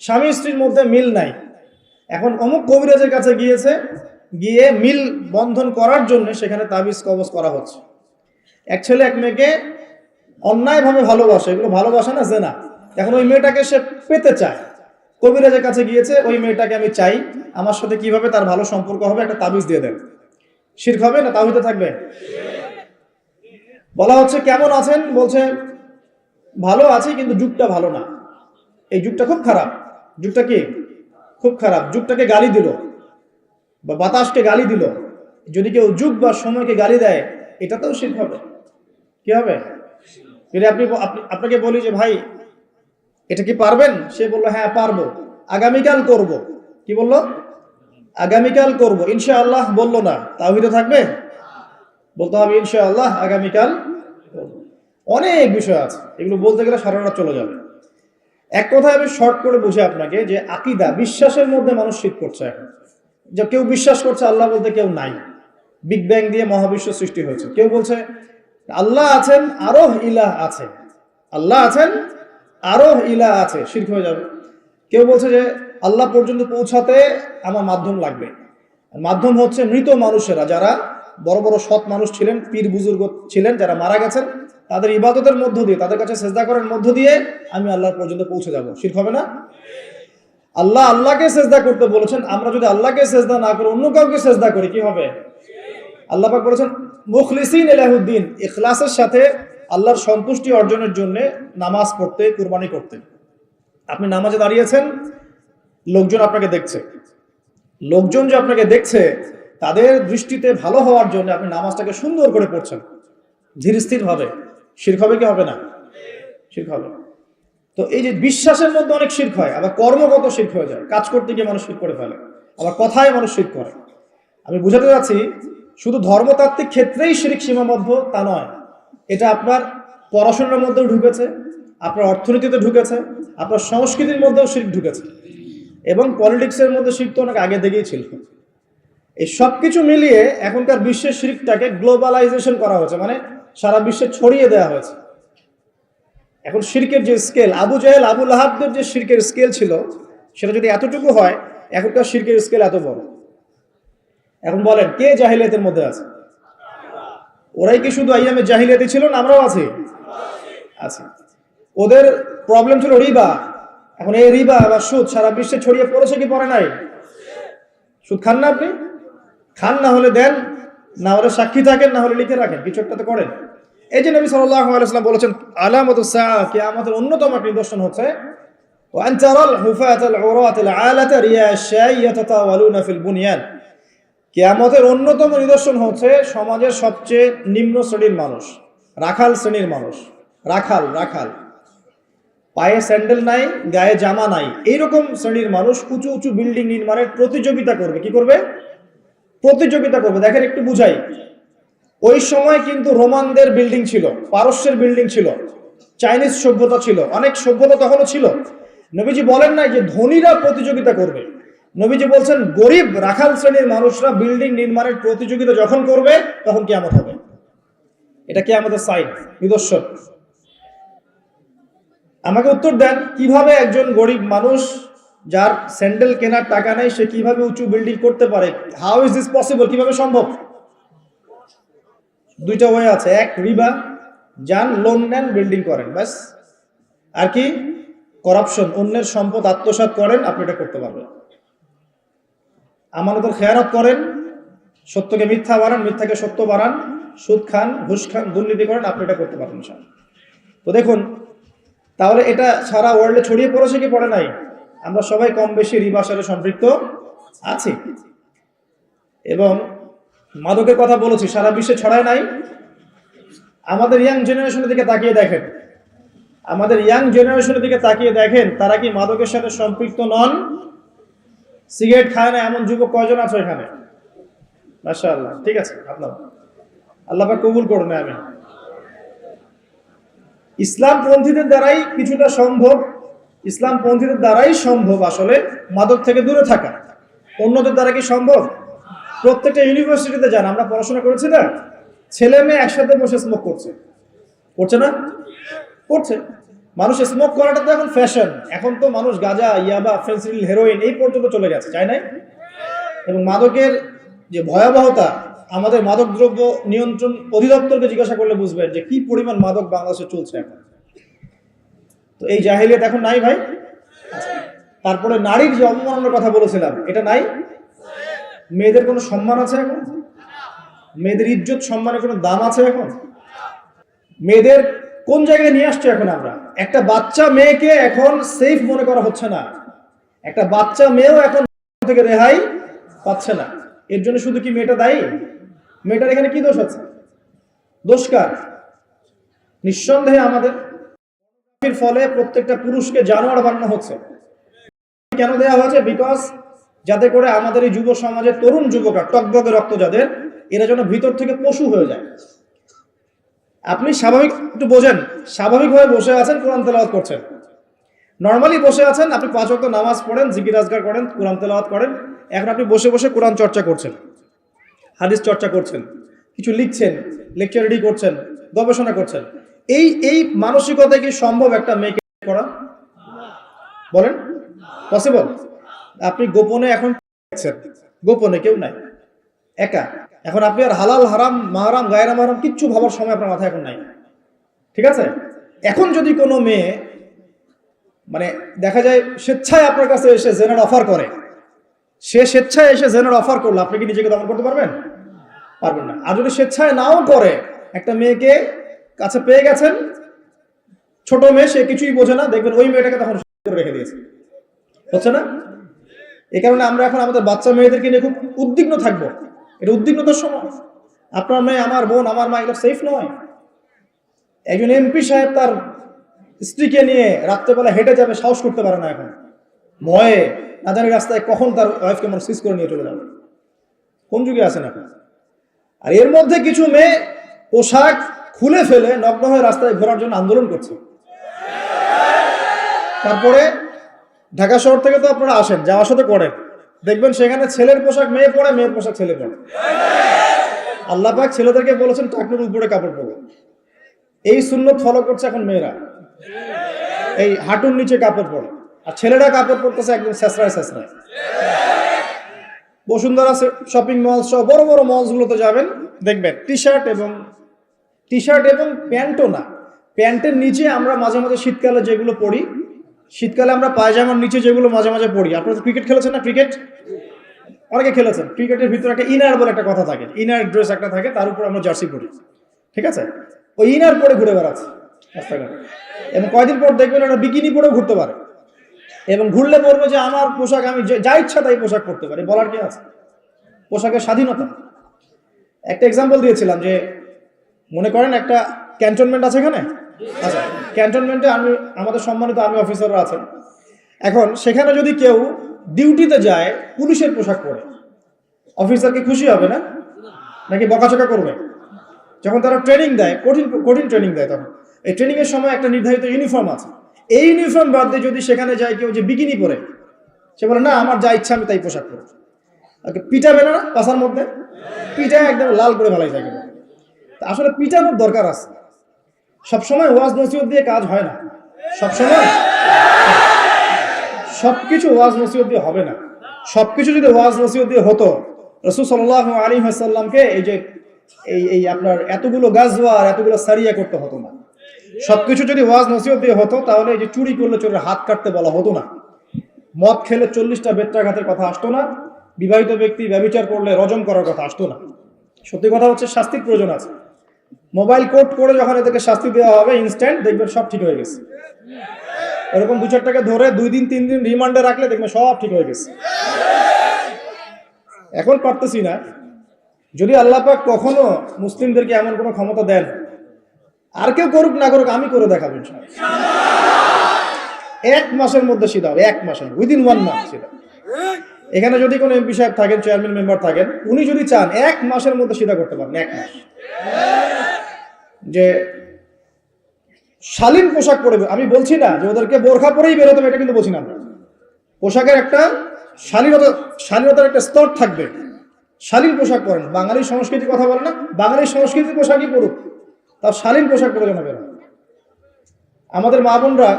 স্বামী স্ত্রীর মধ্যে মিল নাই, এখন অমুক কবিরাজের কাছে গিয়েছে, গিয়ে মিল বন্ধন করার জন্য সেখানে তাবিজ কবজ করা হচ্ছে। এক ছেলে এক মেয়েকে অন্যায়ভাবে ভালোবাসে, এগুলো ভালোবাসা না, জেনা। এখন ওই মেয়েটাকে সে পেতে চায়, কবিরাজের কাছে গিয়েছে, ওই মেয়েটাকে আমি চাই, আমার সাথে কিভাবে তার ভালো সম্পর্ক হবে, একটা তাবিজ দিয়ে দেন। শিরক হবে না তাওহীদে থাকবে? বলা হচ্ছে কেমন আছেন, বলছে ভালো আছি কিন্তু যুগটা ভালো না, এই যুগটা খুব খারাপ। যুগটা কি খুব খারাপ? যুগটাকে গালি দিল বা বাতাসকে গালি দিল। যদি কেউ যুগ বা সময়কে গালি দেয়, এটাতেও শিরক হবে। কি হবে? যদি আপনাকে বলি যে ভাই এটা কি পারবেন, সে বললো হ্যাঁ পারবো, আগামীকাল করব। কি বললো? আগামীকাল করব, ইনশাআল্লাহ বললো না, তাওহীদে থাকবে? বলতে হবে ইনশাআল্লাহ আগামীকাল করব। অনেক বিষয় আছে, এগুলো বলতে গেলে সারা রাত চলে যাবে। এক কথায় আমি শর্ট করে বুঝে আপনাকে, যে আকীদা, বিশ্বাসের মধ্যে মানুষ শিরক করছে এখন। যে কেউ বিশ্বাস করছে আল্লাহ বলতে কেউ নাই, বিগ ব্যাং দিয়ে মহাবিশ্ব সৃষ্টি হয়েছে। কেউ বলছে আল্লাহ আছেন, আরো ইলাহ আছে, আল্লাহ আছেন, আরো ইলাহ আছে, শিরক হয়ে যাবে। কেউ বলছে যে আল্লাহ পর্যন্ত পৌঁছাতে আমার মাধ্যম লাগবে। মাধ্যম হচ্ছে মৃত মানুষেরা, যারা বড় বড় সৎ মানুষ ছিলেন, পীর বুজুর্গ ছিলেন, যারা মারা গেছেন, তাদের ইবাদতের মধ্য দিয়ে, তাদের কাছে সেজদা করার মধ্য দিয়ে আমি আল্লাহর পর্যন্ত পৌঁছে যাব। শিরক হবে না? আল্লাহ আল্লাহকে সেজদা করতে বলেছেন, আমরা যদি আল্লাহকে সেজদা না করে অন্য কাউকে সেজদা করি, কি হবে? আল্লাহ পাক বলেছেন মুখলিসিন লাহুদ্দিন, ইখলাসের সাথে আল্লাহর সন্তুষ্টি অর্জনের জন্য নামাজ পড়তে, কুরবানি করতে। আপনি নামাজে দাঁড়িয়েছেন, লোকজন আপনাকে দেখছে, লোকজন যে আপনাকে দেখছে, তাদের দৃষ্টিতে ভালো হওয়ার জন্য আপনি নামাজটাকে সুন্দর করে পড়ছেন, ধীর স্থির ভাবে। শিরক হবে কি হবে না? শিরক হবে। তো এই যে বিশ্বাসের মধ্যে অনেক শিরক হয়, আবার কর্মগত শিরক হয়ে যায়, কাজ করতে গিয়ে মানুষ শিরক করে ফেলে, আবার কথায় মানুষ শিরক করে। আমি বুঝাতে যাচ্ছি, শুধু ধর্মতাত্ত্বিক ক্ষেত্রেই শিরক সীমাবদ্ধ তা নয়, এটা আপনার পড়াশোনার মধ্যেও ঢুকেছে, আপনার অর্থনীতিতে ঢুকেছে, আপনার সংস্কৃতির মধ্যেও শিরক ঢুকেছে, এবং পলিটিক্সের মধ্যে শিরক তো অনেক আগে থেকেই ছিল। এই সব কিছু মিলিয়ে এখনকার বিশ্বের শিরকটাকে গ্লোবালাইজেশন করা হয়েছে, মানে সারা বিশ্বে ছড়িয়ে দেওয়া হয়েছে। এখন শিরকের যে স্কেল, আবু জাহেল আবু লাহাবদের যে শিরকের স্কেল ছিল, সেটা যদি এতটুকু হয়, এখনকার শিরকের স্কেল এত বড়। এখন বলেন কে জাহিলিয়াতের মধ্যে আছে? ওরাই কি শুধু আইয়ামে জাহিলিয়াতে ছিল না? আমরাও আছি। ওদের প্রবলেম ছিল রিবা। এখন এই রিবা বা সুদ সারা বিশ্বে ছড়িয়ে পড়েছে কি পড়ে নাই? সুদ খান না আপনি? খান, না হলে দেন, না হলে সাক্ষী থাকেন, না হলে লিখে রাখেন, কিছু একটা তো করেন। এই যে নবী সাল্লাল্লাহু আলাইহি ওয়াসাল্লাম বলেছেন আলামাতুস সাআ, কিয়ামতের অন্যতম একটা নিদর্শন হচ্ছে ওয়া আনতারাল হুফাতাল উরাতাল আলাতা রিয়াশাই ইয়াতাতাওয়ালুনা ফিল বুনিয়ান। কিয়ামতের অন্যতম নিদর্শন হচ্ছে সমাজের সবচেয়ে নিম্ন শ্রেণীর মানুষ, রাখাল শ্রেণীর মানুষ, রাখাল রাখাল পায়ে স্যান্ডেল নাই, গায়ে জামা নাই, এইরকম শ্রেণীর মানুষ উঁচু উঁচু বিল্ডিং নির্মাণের প্রতিযোগিতা করবে। কি করবে? প্রতিযোগিতা করবে। দেখেন একটু বুঝাই, ওই সময় কিন্তু রোমানদের বিল্ডিং ছিল, পারস্যের বিল্ডিং ছিল, চাইনিজ সভ্যতা ছিল, অনেক সভ্যতা তখনও ছিল। নবীজি বলেন নাই যে ধনীরা প্রতিযোগিতা করবে, নবীজি বলছেন গরিব রাখাল শ্রেণীর মানুষরা বিল্ডিং নির্মাণের প্রতিযোগিতা যখন করবে, তখন কিয়ামত হবে। এটা কিয়ামতের সাইন, নিদর্শন। আমাকে উত্তর দেন, কিভাবে একজন গরিব মানুষ যার স্যান্ডেল কেনার টাকা নেই, সে কিভাবে উঁচু বিল্ডিং করতে পারে? How is this possible? কিভাবে সম্ভব? দুইটা ওয়ে আছে, এক রিবা, যান লোন নেন বিল্ডিং করেন, ব্যাস। আর কি? করাপশন, অন্যের সম্পদ আত্মসাৎ করেন, আপনি এটা করতে পারবেন। আমানতের খেয়ানত করেন, সত্যকে মিথ্যা বানান, মিথ্যাকে সত্য বানান, সুদ খান, ঘুষ খান, দুর্নীতি করেন, আপনি এটা করতে পারবেন। তো দেখুন, তাহলে এটা সারা ওয়ার্ল্ডে ছড়িয়ে পড়েছে কি পড়ে নাই? আমরা সবাই কম বেশি রিবার সাথে সম্পৃক্ত আছি। এবং মাদকের কথা বলেছি, সারা বিশ্বে ছড়ায় নাই। আমাদের ইয়াং জেনারেশনের দিকে তাকিয়ে দেখেন, আমাদের ইয়াং জেনারেশনের দিকে তাকিয়ে দেখেন, তারা কি মাদকের সাথে সম্পৃক্ত নন? সিগারেট খায় না এমন যুবক কয়জন আছে এখানে? মাশাআল্লাহ, ঠিক আছে, আপনার আল্লাহ পাক কবুল করুন। আমি ইসলামপন্থীদের দ্বারাই কিছুটা সম্ভব, ইসলামপন্থীদের দ্বারাই সম্ভব আসলে মাদক থেকে দূরে থাকা। অন্যদের দ্বারা কি সম্ভব? প্রত্যেকটা ইউনিভার্সিটিতে যান, আমরা পড়াশোনা করেছি না, ছেলে মেয়ে একসাথে বসে স্মোক করছে, করছে না? করছে। মানুষ স্মোক করাটা তো এখন ফ্যাশন। এখন তো মানুষ গাঁজা, ইয়াবা, ফেন্সিডিল, হেরোইন এই পর্যন্ত চলে গেছে, চাই নাই? এবং মাদকের যে ভয়াবহতা, আমাদের মাদকদ্রব্য নিয়ন্ত্রণ অধিদপ্তরকে জিজ্ঞাসা করলে বুঝবেন যে কি পরিমাণ মাদক বাংলাদেশে চলছে এখন। তো এই জাহেলিয়াত এখন নাই ভাই। তারপরে নারীর যে অবমাননার কথা বলেছিলাম, এটা নাই। মেয়েদের কোনো সম্মান আছে এখন? মেয়েদের ইজ্জত সম্মানের কোনো দাম আছে এখন? মেয়েদের কোন জায়গায় নিয়ে আসছে এখন আমরা? একটা বাচ্চা মেয়েকে এখন সেফ মনে করা হচ্ছে না। একটা বাচ্চা মেয়েও এখন থেকে রেহাই পাচ্ছে না। এর জন্য শুধু কি মেয়েটা দায়ী? মেয়েটার এখানে কি দোষ আছে? দোষ কার? নিঃসন্দেহে আমাদের। ফলে প্রত্যেকটা পুরুষকে জানোয়ার বানানো হচ্ছে। কেন দেওয়া হয়েছে? বিকজ যাতে করে আমাদের এই যুব সমাজের তরুণ যুবকরা, টকবগে রক্ত যাদের, এরা যেন ভিতর থেকে পশু হয়ে যায়। আপনি স্বাভাবিক একটু বোঝেন, স্বাভাবিকভাবে বসে আছেন, কোরআন তেলাওয়াত করছেন, নর্মালি বসে আছেন, আপনি 5 ওয়াক্ত নামাজ পড়েন, জিকির আজকার করেন, কোরআন তেলাওয়াত করেন। এখন আপনি বসে বসে কোরআন চর্চা করছেন, হাদিস চর্চা করছেন, কিছু লিখছেন, লেকচার রেডি করছেন, গবেষণা করছেন। এই মানসিকতা কি সম্ভব একটা মেয়েকে করা? বলেন, পসিবল? আপনি গোপনে এখন দেখছেন, গোপনে কেউ নাই, একা। এখন আপনি আর হালাল হারাম মাহারাম গায়রা মাহারাম কিচ্ছু ভাবার সময় আপনার মাথায় এখন নাই, ঠিক আছে? এখন যদি কোনো মেয়ে মানে দেখা যায় স্বেচ্ছায় আপনার কাছে এসে জেনার অফার করে, সে স্বেচ্ছায় এসে জেনার অফার করলো, আপনি কি নিজেকে দমন করতে পারবেন? পারবেন না। আর যদি স্বেচ্ছায় নাও করে, একটা মেয়েকে কাছে পেয়ে গেছেন, ছোট মেয়ে, সে কিছুই বোঝে না, দেখবেন ওই মেয়েটাকে তখন রেখে দিয়েছে, হচ্ছে না? এই কারণে আমরা এখন আমাদের বাচ্চা মেয়েদেরকে নিয়ে খুব উদ্বিগ্ন থাকবো। এটা উদ্বিগ্নতার সময়। আপনার মেয়ে, আমার বোন, আমার মা, এগুলো সেফ নয়। একজন এমপি সাহেব তার স্ত্রীকে নিয়ে রাত্রেবেলা হেঁটে যাবে, সাহস করতে পারে না এখন, ভয়ে, না জানি রাস্তায় কখন তার ওয়াইফকে মনে সিজ করে নিয়ে চলে যাবে। কোন যুগে আছেন এখন? আর এর মধ্যে কিছু মেয়ে পোশাক খুলে ফেলে নগ্ন হয়ে রাস্তায় ঘোরার জন্য আন্দোলন করছে। তারপরে ঢাকা শহর থেকে তো আপনারা আসেন, যাওয়ার সাথে করেন, দেখবেন সেখানে ছেলের পোশাক মেয়ে পরে, মেয়ের পোশাক ছেলে পরে। আল্লাহ পাক ছেলেদেরকে বলেছেন টাকনুর উপরে কাপড় পরবে। এই সুন্নত ফলো করছে এখন মেয়েরা, এই হাঁটুর নিচে কাপড় পরে। আর ছেলেরা কাপড় পরতেছে একদম ছেঁচড়ায় ছেঁচড়ায়। বসুন্ধরা শপিং মল সহ বড় বড় মলসগুলোতে যাবেন, দেখবেন টি শার্ট এবং প্যান্টও না, প্যান্টের নিচে আমরা মাঝে মাঝে শীতকালে যেগুলো পরি, শীতকালে আমরা পায়জামার নিচে যেগুলো মাঝে মাঝে পড়ি। আপনারা ক্রিকেট খেলেছেন না? ক্রিকেট অনেকে খেলেছেন। ক্রিকেটের ভিতরে একটা ইনার বলে একটা কথা থাকে, ইনার ড্রেস একটা থাকে, তার উপর আমরা জার্সি পরি, ঠিক আছে? ওই ইনার পরে ঘুরে বেড়াচ্ছে রাস্তাঘাটে, এবং কয়দিন পর দেখবেন ওরা বিকিনি পরেও ঘুরতে পারে, এবং ঘুরলে বলবে যে আমার পোশাক, আমি যা ইচ্ছা তাই পোশাক পরতে পারি। বলার কি আছে? পোশাকের স্বাধীনতা। একটা এক্সাম্পল দিয়েছিলাম যে, মনে করেন একটা ক্যান্টনমেন্ট আছে এখানে, আচ্ছা, ক্যান্টনমেন্টে আমাদের সম্মানিত আর্মি অফিসাররা আছেন। এখন সেখানে যদি কেউ ডিউটিতে যায় পুলিশের পোশাক পরে, অফিসার কি খুশি হবে না? নাকি বকাচকা করবে? যখন তারা ট্রেনিং দেয়, কঠিন ট্রেনিং দেয়, তখন এই ট্রেনিং এর সময় একটা নির্ধারিত ইউনিফর্ম আছে। এই ইউনিফর্ম বাদ দিয়ে যদি সেখানে যায় কেউ যে বিকিনি পরে, সে বলে না আমার যা ইচ্ছা আমি তাই পোশাক পরে। পিটাবে না পাশার মধ্যে? পিটায় একদম লাল করে ফেলাই থাকে। আসলে পিটানোর দরকার আছে। সবসময় ওয়াজ নসিহত দিয়ে কাজ হয় না, সবসময় সবকিছু ওয়াজ নসিহত দিয়ে হবে না। সবকিছু যদি ওয়াজ নসিহত দিয়ে হতো, রাসূল সাল্লাল্লাহু আলাইহি ওয়াসাল্লামকে এই আপনার এতগুলো গাজওয়া আর এতগুলো সারিয়া করতে হতো না। সবকিছু যদি ওয়াজ নসিহত দিয়ে হতো, তাহলে এই যে চুরি করলে চোরের হাত কাটতে বলা হতো না, মদ খেলে 40টা বেত্রাঘাতের কথা আসতো না, বিবাহিত ব্যক্তি ব্যভিচার করলে রজম করার কথা আসতো না। সত্যি কথা হচ্ছে শাস্তির প্রয়োজন আছে। মোবাইল কোড করে যখন এদেরকে শাস্তি দেওয়া হবে, ইনস্ট্যান্ট দেখবেন সব ঠিক হয়ে গেছে। এরকম 2-4টাকে ধরে 2 দিন 3 দিন রিমান্ডে রাখলে দেখবেন সব ঠিক হয়ে গেছে। এখন পারতেছি না। যদি আল্লাহ পাক কখনো মুসলিমদেরকে এমন কোনো ক্ষমতা দেন, আর কেউ করুক না করুক, আমি করে দেখাবো ইনশাআল্লাহ। 1 মাসের মধ্যে সিধা হবে, 1 মাসের, উইদিন 1 মান্থ সিধা। এখানে যদি কোনো এমপি সাহেব থাকেন, চেয়ারম্যান মেম্বার থাকেন, উনি যদি চান 1 মাসের মধ্যে সিধা করতে পারেন। 1 মাস। যে শালীন পোশাক পরে, আমি বলছি না যে ওদেরকে বোরখা পরেই বেরোতে হবে, এটা কিন্তু বলছি না। পোশাকের একটা শালীনতার একটা স্তর থাকবে। শালীন পোশাক পরেন। বাঙালি সংস্কৃতির কথা বলে না, বাঙালি সংস্কৃতির পোশাকই পরুক, তার শালীন পোশাক পরে যেন বেরোয়। আমাদের মা বোনরা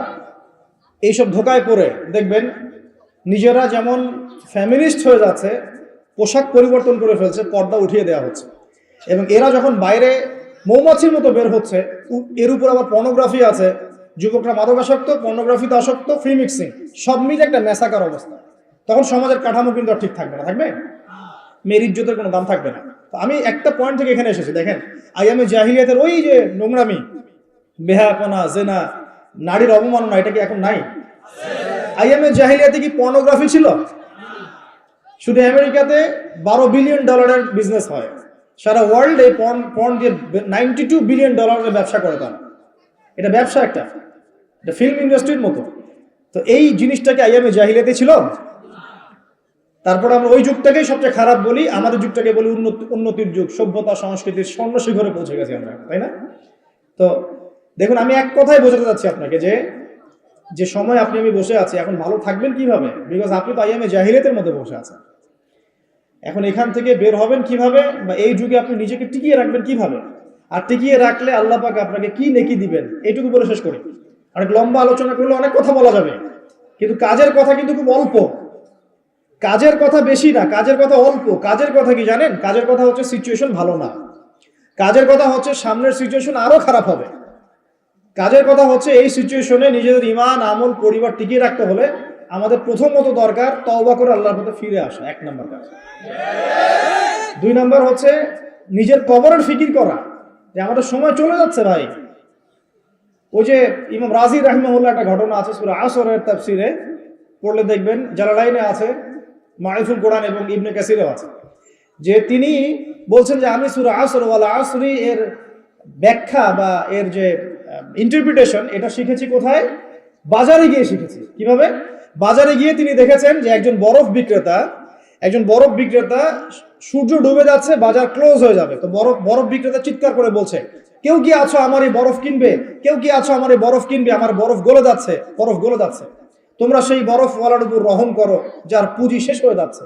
এইসব ধোকায় পড়ে দেখবেন নিজেরা যেমন ফ্যামিলিস্ট হয়ে যাচ্ছে, পোশাক পরিবর্তন করে ফেলছে, পর্দা উঠিয়ে দেওয়া হচ্ছে, এবং এরা যখন বাইরে মৌমাছির মতো বের হচ্ছে, এর উপর আবার পর্নোগ্রাফি আছে, যুবকরা মাদকাসক্ত, পর্নোগ্রাফিতে আসক্ত, ফ্রি মিক্সিং, সব মিলে একটা মেসাকার অবস্থা। তখন সমাজের কাঠামো কিন্তু আর ঠিক থাকবে না, থাকবে মেয়ের ইজ্জতের কোনো দাম থাকবে না। তো আমি একটা পয়েন্ট থেকে এখানে এসেছি, দেখেন আইয়ামে জাহিলিয়াতের ওই যে নোংরামি, বেহায়াপনা, জেনা, নারীর অবমাননা, এটা কি এখন নাই? আইয়ামে জাহিলিয়াতে কি পর্নোগ্রাফি ছিল? শুধু আমেরিকাতে $12 বিলিয়ন বিজনেস হয়, সারা ওয়ার্ল্ডে পর্ন দিয়ে $92 বিলিয়ন ব্যবসা করে তারা। এটা ব্যবসা, একটা এটা ফিল্ম ইন্ডাস্ট্রির মতো। তো এই জিনিসটাকে আইয়ামে জাহিলিয়াতে ছিল। তারপরে আমরা ওই যুগটাকেই সবচেয়ে খারাপ বলি, আমাদের যুগটাকে বলি উন্নতির যুগ, সভ্যতা সংস্কৃতির স্বর্ণ শিখরে পৌঁছে গেছি আমরা, তাই না? তো দেখুন, আমি এক কথাই বোঝাতে চাচ্ছি আপনাকে যে সময় আপনি আমি বসে আছি, এখন ভালো থাকবেন কিভাবে? বিকজ আপনি তো আইয়ামে জাহিলিয়াতের মধ্যে বসে আছেন। এখন এখান থেকে বের হবেন কিভাবে, বা এই যুগে আপনি নিজেকে টিকিয়ে রাখবেন কিভাবে, আর টিকিয়ে রাখলে আল্লাহ পাক আপনাকে কি নেকি দিবেন, এইটুকু বলে শেষ করি। অনেক লম্বা আলোচনা করলে অনেক কথা বলা যাবে, কিন্তু কাজের কথা কিন্তু খুব অল্প। কাজের কথা বেশি না, কাজের কথা অল্প। কাজের কথা কি জানেন? কাজের কথা হচ্ছে সিচুয়েশন ভালো না, কাজের কথা হচ্ছে সামনের সিচুয়েশন আরো খারাপ হবে। কাজের কথা হচ্ছে এই সিচুয়েশনে নিজেদের ঈমান, আমল, পরিবার টিকিয়ে রাখতে হলে আমাদের প্রথমত দরকার তওবা করে আল্লাহর পথে ফিরে আসা, 1 নম্বর কাজ। 2 নম্বর হচ্ছে নিজের কবরের ফিকির করা, যে আমাদের সময় চলে যাচ্ছে ভাই। ওই যে ইমাম রাজি রাহিমাহুল্লাহ একটা ঘটনা আছে সূরা আসরের তাফসিরে পড়লে দেখবেন, জালালাইনে আছে, মারিফুল কোরআন এবং ইবনে কাসিরেও আছে, যে তিনি বলছেন যে আমি সূরা আসর ওয়াল আসরি এর ব্যাখ্যা বা এর যে ইন্টারপ্রিটেশন, এটা শিখেছি কোথায়? বাজারে গিয়ে শিখেছি। কিভাবে? বাজারে গিয়ে তিনি দেখেছেন যে একজন বরফ বিক্রেতা সূর্য ডুবে যাচ্ছে, বাজার ক্লোজ হয়ে যাবে, তো বরফ বিক্রেতা চিৎকার করে বলছে, কেউ কি আছো আমার এই বরফ কিনবে? কেউ কি আছো আমার এই বরফ কিনবে? আমার বরফ গলে যাচ্ছে, তোমরা সেই বরফওয়ালার উপর রহম করো যার পুঁজি শেষ হয়ে যাচ্ছে।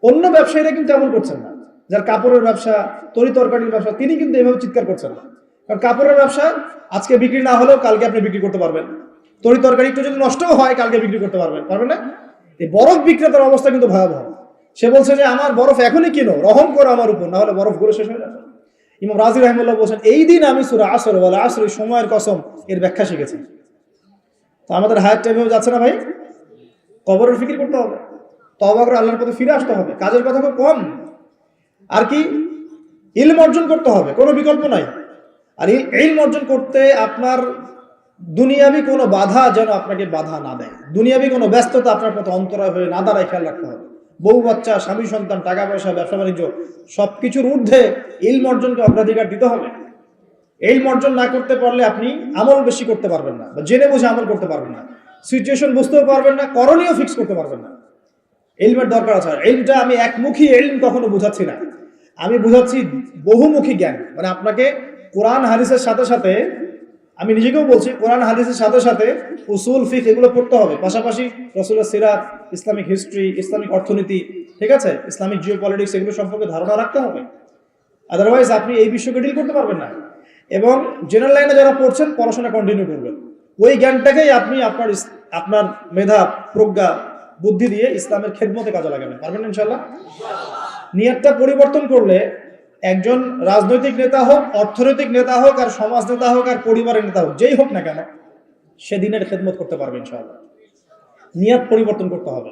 অন্য ব্যবসায়ীরা কিন্তু এমন করছেন না, যার কাপড়ের ব্যবসা, তরি তরকারির ব্যবসা, তিনি কিন্তু এভাবে চিৎকার করছেন না। কারণ কাপড়ের ব্যবসা আজকে বিক্রি না হলেও কালকে আপনি বিক্রি করতে পারবেন, তরি তরকারি একটু যদি নষ্টও হয় কালকে বিক্রি করতে পারবেন না? এই বরফ বিক্রেতার অবস্থা কিন্তু ভয়াবহ। সে বলছে যে আমার বরফ এখনই কিনো, রহম করো আমার উপর, না হলে বরফ গলে শেষ হয়ে যাবে। ইমাম রাজি রাহিমাহুল্লাহ বলছেন, এই দিন আমি সূরা আসর ওয়াল আসরি, সময়ের কসম, এর ব্যাখ্যা শিখেছি। তো আমাদের হায়াত টাইম যাচ্ছে না ভাই, কবরের ফিকির করতে হবে, তওবা করে আল্লাহর পথে ফিরে আসতে হবে। কাজের কথা খুব কম, আর কি ইলম অর্জন করতে হবে, কোনো বিকল্প নাই। আর ইলম অর্জন করতে আপনার দুনিয়াবি কোনো বাধা যেন আপনাকে বাধা না দেয়, দুনিয়াবি কোনো ব্যস্ততা আপনার পথে অন্তরায় হয়ে না দাঁড়ায়, খেয়াল রাখতে হবে। বউ বাচ্চা, স্বামী সন্তান, টাকা পয়সা, ব্যবসা বাণিজ্য, সবকিছুর ঊর্ধ্বে ইলম অর্জনকে অগ্রাধিকার দিতে হবে। ইলম অর্জন না করতে পারলে আপনি আমল বেশি করতে পারবেন না, বা জেনে বুঝে আমল করতে পারবেন না, সিচুয়েশন বুঝতেও পারবেন না, করণীয় ফিক্স করতে পারবেন না। ইলমের দরকার আছে। ইলমটা আমি একমুখী ইলম কখনো বুঝাচ্ছি না, আমি বুঝাচ্ছি বহুমুখী জ্ঞান। মানে আপনাকে কোরআন হাদিসের সাথে সাথে, আমি নিজেকেও বলছি, কোরআন হাদিসের সাথে সাথে উসুল, ফিকহ এগুলো পড়তে হবে, পাশাপাশি রাসূলের সিরাত, ইসলামিক হিস্ট্রি, ইসলামিক অর্থনীতি, ঠিক আছে, ইসলামিক জিওপলিটিক্স, এগুলো সম্পর্কে ধারণা রাখতে হবে। আদারওয়াইজ আপনি এই বিশ্বকে ডিল করতে পারবেন না। এবং জেনারেল লাইনে যারা পড়ছেন, পড়াশোনা কন্টিনিউ করবেন, ওই জ্ঞানটাকেই আপনি আপনার মেধা, প্রজ্ঞা, বুদ্ধি দিয়ে ইসলামের খেদমতে কাজে লাগাবেন, পারবেন ইনশাআল্লাহ। নিয়তটা পরিবর্তন করলে একজন রাজনৈতিক নেতা হোক, অর্থনৈতিক নেতা হোক, আর সমাজ নেতা হোক, আর পরিবারের নেতা হোক, যেই হোক না কেন, সে দিনের খেদমত করতে পারবে ইনশাআল্লাহ। নিয়ত পরিবর্তন করতে হবে।